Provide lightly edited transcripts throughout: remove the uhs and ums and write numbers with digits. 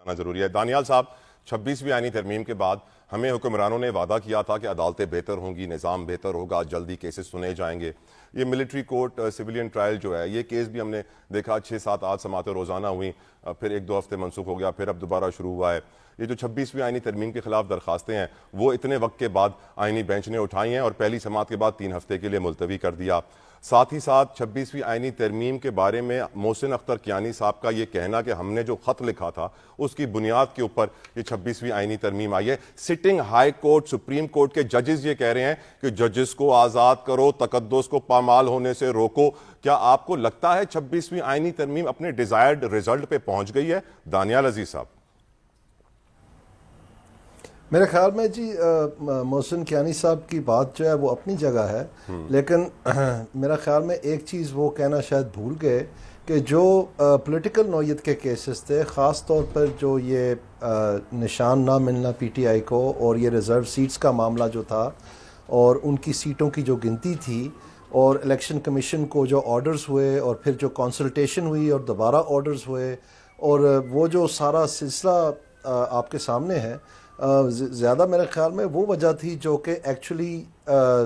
جانا ضروری ہے۔ دانیال صاحب، 26ویں آئینی ترمیم کے بعد ہمیں حکمرانوں نے وعدہ کیا تھا کہ عدالتیں بہتر ہوں گی، نظام بہتر ہوگا، جلدی کیسز سنے جائیں گے۔ یہ ملٹری کورٹ سیولین ٹرائل جو ہے، یہ کیس بھی ہم نے دیکھا 6 7 8 سماعتیں روزانہ ہوئیں، پھر 1 2 ہفتے منسوخ ہو گیا، پھر اب دوبارہ شروع ہوا ہے۔ یہ جو 26ویں آئینی ترمیم کے خلاف درخواستیں ہیں وہ اتنے وقت کے بعد آئینی بینچ نے اٹھائی ہیں اور پہلی سماعت کے بعد 3 ہفتے کے لیے ملتوی کر دیا۔ ساتھ ہی ساتھ 26ویں آئینی ترمیم کے بارے میں محسن اختر کیانی صاحب کا یہ کہنا کہ ہم نے جو خط لکھا تھا اس کی بنیاد کے اوپر یہ 26ویں آئینی ترمیم آئی ہے۔ Sitting high court, supreme court کے ججز یہ کہہ رہے ہیں کہ ججز کو آزاد کرو، تقدس کو پامال ہونے سے روکو۔ کیا آپ کو لگتا ہے 26ویں آئینی ترمیم اپنے ڈیزائرڈ ریزلٹ پہ پہنچ گئی ہے؟ دانیال عزیز صاحب۔ میرے خیال میں جی محسن کیانی صاحب کی بات جو ہے وہ اپنی جگہ ہے، لیکن میرا خیال میں ایک چیز وہ کہنا شاید بھول گئے کہ جو پولیٹیکل نوعیت کے کیسز تھے، خاص طور پر جو یہ نشان نہ ملنا پی ٹی آئی کو اور یہ ریزرو سیٹس کا معاملہ جو تھا اور ان کی سیٹوں کی جو گنتی تھی اور الیکشن کمیشن کو جو آرڈرز ہوئے اور پھر جو کنسلٹیشن ہوئی اور دوبارہ آرڈرز ہوئے اور وہ جو سارا سلسلہ آپ کے سامنے ہے، زیادہ میرے خیال میں وہ وجہ تھی جو کہ ایکچولی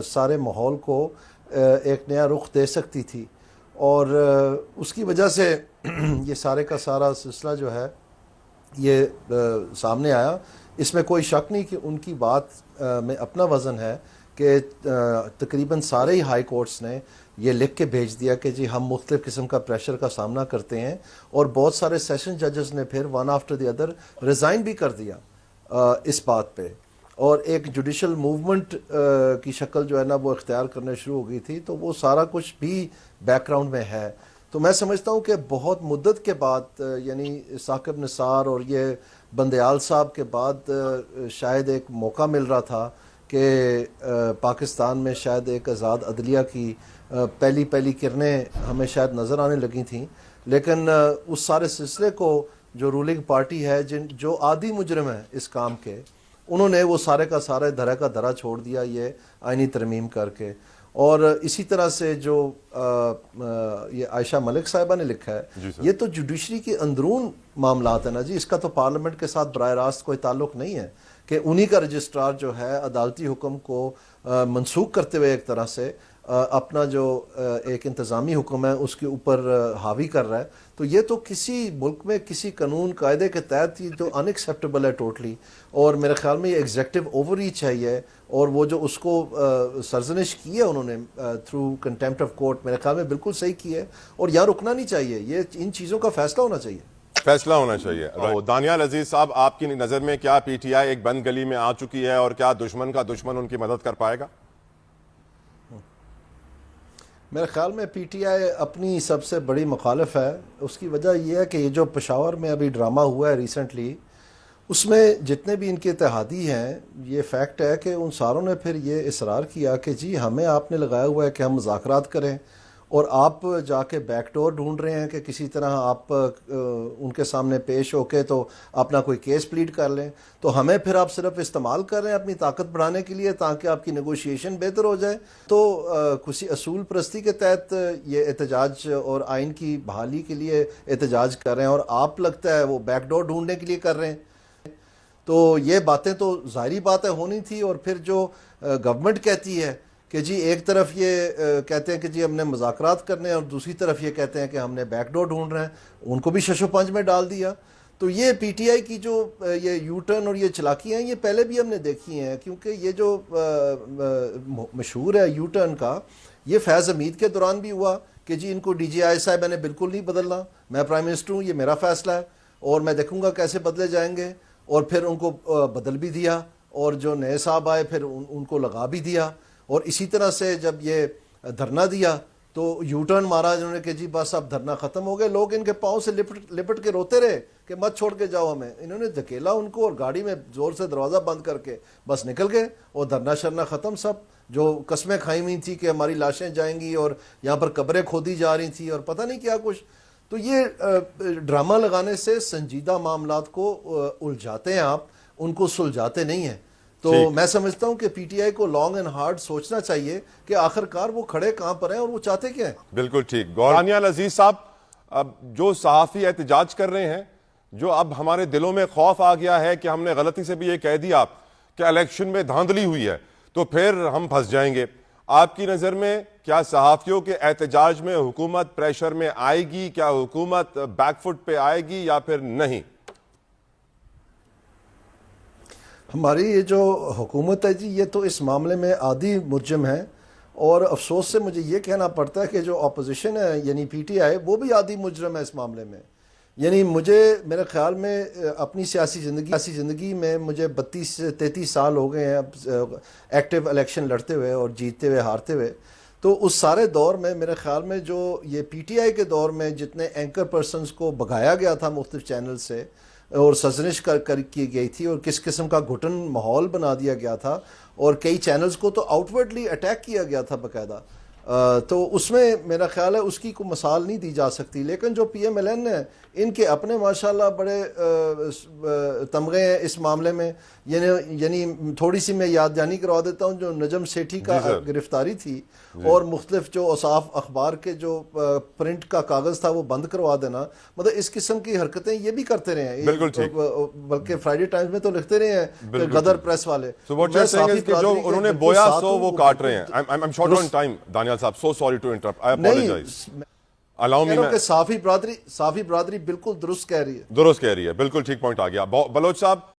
سارے ماحول کو ایک نیا رخ دے سکتی تھی، اور اس کی وجہ سے یہ سارے کا سارا سلسلہ جو ہے یہ سامنے آیا۔ اس میں کوئی شک نہیں کہ ان کی بات میں اپنا وزن ہے کہ تقریباً سارے ہی ہائی کورٹس نے یہ لکھ کے بھیج دیا کہ جی ہم مختلف قسم کا پریشر کا سامنا کرتے ہیں، اور بہت سارے سیشن ججز نے پھر one after the other resign بھی کر دیا اس بات پہ، اور ایک جوڈیشل موومنٹ کی شکل جو ہے نا وہ اختیار کرنے شروع ہو گئی تھی۔ تو وہ سارا کچھ بھی بیک گراؤنڈ میں ہے۔ تو میں سمجھتا ہوں کہ بہت مدت کے بعد، یعنی ثاقب نثار اور یہ بندیال صاحب کے بعد شاید ایک موقع مل رہا تھا کہ پاکستان میں شاید ایک آزاد عدلیہ کی پہلی کرنیں ہمیں شاید نظر آنے لگی تھیں، لیکن اس سارے سلسلے کو جو رولنگ پارٹی ہے، جو عادی مجرم ہیں اس کام کے، انہوں نے وہ سارے کا سارے درہ کا درہ چھوڑ دیا یہ آئینی ترمیم کر کے۔ اور اسی طرح سے جو یہ عائشہ ملک صاحبہ نے لکھا ہے، یہ تو جوڈیشری کے اندرون معاملات ہیں نا جی، اس کا تو پارلیمنٹ کے ساتھ براہ راست کوئی تعلق نہیں ہے کہ انہی کا رجسٹرار جو ہے عدالتی حکم کو منسوخ کرتے ہوئے ایک طرح سے اپنا جو ایک انتظامی حکم ہے اس کے اوپر حاوی کر رہا ہے۔ تو یہ تو کسی ملک میں کسی قانون قاعدے کے تحت ہی تو ان ایکسیپٹیبل ہے ٹوٹلی، اور میرے خیال میں یہ ایگزیکٹو اوور ریچ ہے یہ، اور وہ جو اس کو سرزنش کی ہے انہوں نے تھرو کنٹیمپٹ آف کورٹ، میرے خیال میں بالکل صحیح کی ہے، اور یہاں رکنا نہیں چاہیے، یہ ان چیزوں کا فیصلہ ہونا چاہیے۔ دانیال عزیز صاحب، آپ کی نظر میں کیا پی ٹی آئی ایک بند گلی میں آ چکی ہے اور کیا دشمن کا دشمن ان کی مدد کر پائے گا؟ میرے خیال میں پی ٹی آئی اپنی سب سے بڑی مخالف ہے۔ اس کی وجہ یہ ہے کہ یہ جو پشاور میں ابھی ڈرامہ ہوا ہے ریسنٹلی، اس میں جتنے بھی ان کے اتحادی ہیں، یہ فیکٹ ہے کہ ان ساروں نے پھر یہ اصرار کیا کہ جی ہمیں آپ نے لگایا ہوا ہے کہ ہم مذاکرات کریں، اور آپ جا کے بیک ڈور ڈھونڈ رہے ہیں کہ کسی طرح آپ ان کے سامنے پیش ہو کے تو اپنا کوئی کیس پلیڈ کر لیں، تو ہمیں پھر آپ صرف استعمال کر رہے ہیں اپنی طاقت بڑھانے کے لیے تاکہ آپ کی نیگوشیشن بہتر ہو جائے۔ تو کسی اصول پرستی کے تحت یہ احتجاج اور آئین کی بحالی کے لیے احتجاج کر رہے ہیں، اور آپ لگتا ہے وہ بیک ڈور ڈھونڈنے کے لیے کر رہے ہیں۔ تو یہ باتیں تو ظاہری باتیں ہونی تھی، اور پھر جو گورنمنٹ کہتی ہے کہ جی ایک طرف یہ کہتے ہیں کہ جی ہم نے مذاکرات کرنے ہیں، اور دوسری طرف یہ کہتے ہیں کہ ہم نے بیک ڈور ڈھونڈ رہے ہیں، ان کو بھی شش و پنج میں ڈال دیا۔ تو یہ پی ٹی آئی کی جو یہ یو ٹرن اور یہ چلاکیاں ہیں، یہ پہلے بھی ہم نے دیکھی ہیں، کیونکہ یہ جو مشہور ہے یو ٹرن کا، یہ فیض حمید کے دوران بھی ہوا کہ جی ان کو ڈی جی آئی صاحب نے بالکل نہیں بدلنا، میں پرائم منسٹر ہوں، یہ میرا فیصلہ ہے اور میں دیکھوں گا کیسے بدلے جائیں گے، اور پھر ان کو بدل بھی دیا، اور جو نئے صاحب آئے پھر ان کو لگا بھی دیا۔ اور اسی طرح سے جب یہ دھرنا دیا تو یو ٹرن مارا انہوں نے کہ جی بس اب دھرنا ختم ہو گئے، لوگ ان کے پاؤں سے لپٹ کے روتے رہے کہ مت چھوڑ کے جاؤ ہمیں، انہوں نے دھکیلا ان کو اور گاڑی میں زور سے دروازہ بند کر کے بس نکل گئے، اور دھرنا شرنا ختم۔ سب جو قسمیں کھائی ہوئی تھی کہ ہماری لاشیں جائیں گی اور یہاں پر قبریں کھودی جا رہی تھیں اور پتہ نہیں کیا کچھ، تو یہ ڈرامہ لگانے سے سنجیدہ معاملات کو الجھاتے ہیں آپ، ان کو سلجھاتے نہیں ہیں۔ تو میں سمجھتا ہوں کہ پی ٹی آئی کو لانگ اینڈ ہارڈ سوچنا چاہیے کہ آخر کار وہ کھڑے کہاں پر ہیں اور وہ چاہتے کیا ہیں۔ بالکل ٹھیک۔ دانیال عزیز صاحب، اب جو صحافی احتجاج کر رہے ہیں، جو اب ہمارے دلوں میں خوف آ گیا ہے کہ ہم نے غلطی سے بھی یہ کہہ دیا کہ الیکشن میں دھاندلی ہوئی ہے تو پھر ہم پھنس جائیں گے. آپ کی نظر میں کیا صحافیوں کے احتجاج میں حکومت پریشر میں آئے گی؟ کیا حکومت بیک فٹ پہ آئے گی یا پھر نہیں؟ ہماری یہ جو حکومت ہے جی یہ تو اس معاملے میں عادی مجرم ہے, اور افسوس سے مجھے یہ کہنا پڑتا ہے کہ جو اپوزیشن ہے یعنی پی ٹی آئی وہ بھی عادی مجرم ہے اس معاملے میں. یعنی مجھے میرے خیال میں اپنی سیاسی زندگی میں مجھے 32 سے 33 سال ہو گئے ہیں اب ایکٹیو الیکشن لڑتے ہوئے اور جیتتے ہوئے ہارتے ہوئے. تو اس سارے دور میں میرے خیال میں جو یہ پی ٹی آئی کے دور میں جتنے اینکر پرسنز کو بھگایا گیا تھا مختلف چینل سے اور سرزنش کی گئی تھی اور کس قسم کا گھٹن ماحول بنا دیا گیا تھا, اور کئی چینلز کو تو آؤٹ ورڈلی اٹیک کیا گیا تھا باقاعدہ, تو اس میں میرا خیال ہے اس کی کوئی مثال نہیں دی جا سکتی. لیکن جو پی ایم ایل این ہیں ان کے اپنے ماشاءاللہ بڑے تمغے ہیں اس معاملے میں. یعنی تھوڑی سی میں یاد دہانی کروا دیتا ہوں, جو نجم سیٹھی کا گرفتاری تھی اور مختلف جو اوصاف اخبار کے جو پرنٹ کا کاغذ تھا وہ بند کروا دینا, مطلب اس قسم کی حرکتیں یہ بھی کرتے رہے ہیں. بالکل ٹھیک. بلکہ فرائیڈے ٹائمز میں تو لکھتے رہے ہیں کہ غدر پریس والے. جو انہوں نے بویا سو وہ کاٹ رہے ہیں. I'm short on time, Daniel صاحب, so sorry to interrupt. I apologize. Allow me. صافی برادری بالکل درست کہہ رہی ہے. درست کہہ رہی ہے, بالکل ٹھیک پوائنٹ آ گیا. بلوچ صاحب